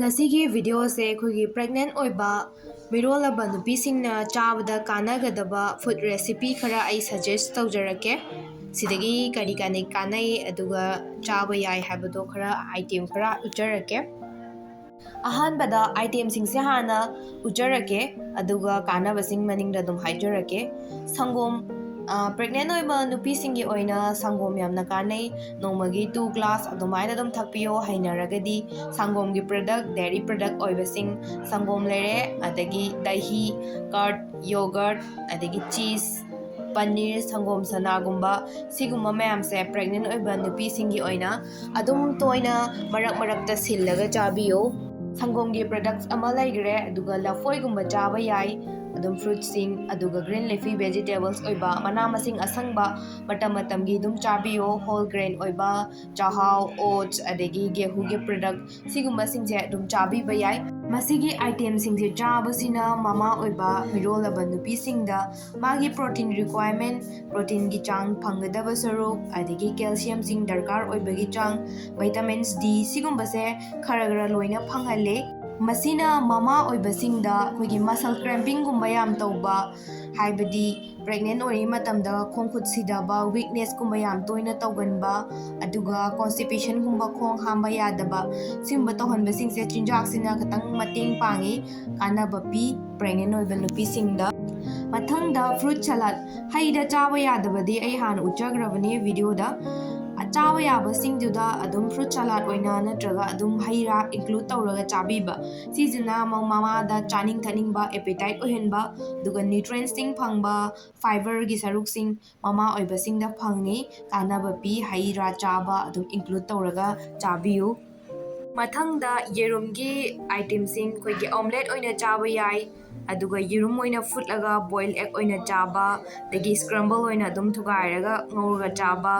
Ngasigi video se khoi pregnant oiba Meerolabi Nupisingna chabada kanagadaba food recipe khara ai suggest tawjarake sidagi kari kanai aduga chaba yai habado khara item khara ujarake ahanbada item singse hana ujarake aduga kanabasing maningda dum haijarake sangom pregnant oiba nupisingi oina sangom yamna kanai nomagi 2 glass adumaina dum thakpiyo hainaragadi sangom gi product dairy product oibasing sangom lere adagi dahi curd yogurt adagi cheese paneer sangom sanagumba sigumba mayam se pregnant oiba nupisingi oina adum toina marak ta sillaga chabiyo sangom gi products ama laigre aduga lafoi gumba chaba yai adum fruits sing aduga green leafy vegetables oiba mana masing asangba matam gi dum chabiyo whole grain oiba chahao oats adegi gehu gi product sigumba singse dum chabi bayai masigi item singse chaba sina mama oiba Meerolabi nupi singda magi protein requirement protein gi chang phanggadaba saruk adegi calcium sing darkar oibagi chang vitamins D sigumba se khara loina phanghalle masina mama oibasingda khoigi muscle cramping gumba yam tawba haibadi pregnant ori matamda khongkhut sidaba weakness gumba yam toina tawganba aduga constipation gumba khong hamba yadaba simba tawhanba singse chinjak sina khatang mating pangi kanaba pi pregnant oiba nupi singda mathangda fruit salad haida chaba yadabadi ai han uchagrabani video da chaba yaba singduda adum fruit salad oina natraga adum haira include tawraga chabiba sijina mama da chaning thaning ba appetite ohenba duga nutrients sing phangba fiber gi saruk sing mama oiba singda phangni kanaba pi haira chaba adum include tawraga chabiyu mathangda yerum gi item sing khoigi omelette oina chaba yai aduga yerum oina futlaga boil egg oina chaba dagi scramble oina adum thugairaga ngawraga chaba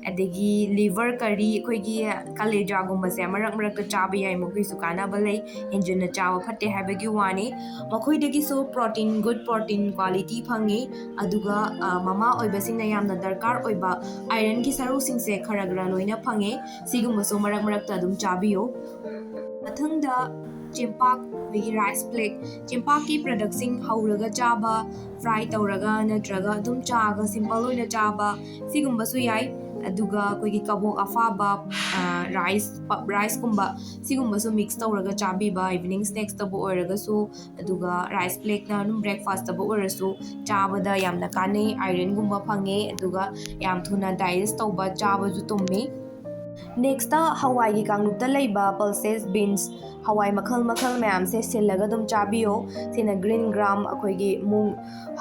adagi liver curry khoigi kaleja gumba se marak chaba yai mokoi su kana balai enjina chaba phatte habagi wani mokoi dagi so protein good protein quality phangi aduga mama oiba singna yamna darkar oiba iron gi saru sing se kharagra loina phange sigumba so marak ta adum chabiyo mathangda chimpak we rice plate chimpak ki product sing hauraga chaba fry tawraga natraga adum chaga simple oina chaba sigumba su yai aduga koigi kabok afaba rice kumba sigumba su mix tawraga chabiba evening snacks tabu oiraga su aduga rice plate na num breakfast tabu oirasu chabada yamna kanai iron gumba phange aduga yam thuna digest tawba chaba ju tummi next ta hawai gi kanglukta leiba pulses beans hawai makhal mayam se sillaga dum chabiyo sina green gram akhoi gi mung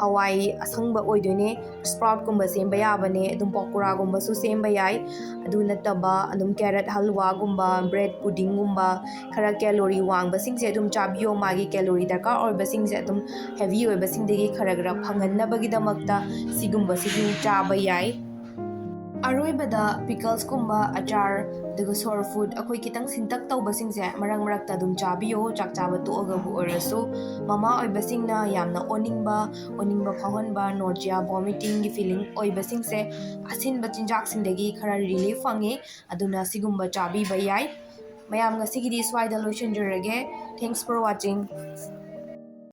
hawai asangba oidoine sprout gumba semba yabane dum pokora gumba su semba yai adu nataba adum carrot halwa gumba bread pudding gumba khara calorie wangba singse dum chabiyo magi calorie darkar oiba singse dum heavy oiba singdegi khara phangannabagi damakta sigumba sigu chaba yai aroibada pickles kumba achar daga sour food akoi kitang sintak tawba singse marak ta dum chabiyo chak chaba to aga bu orasu mama oiba singna yamna oningba phahonba nausea vomiting gi feeling oiba singse asinba chinjak singdagi khara relief fange aduna sigumba chabi bayai mayam nga sigidi swaida lotion jorage thanks for watching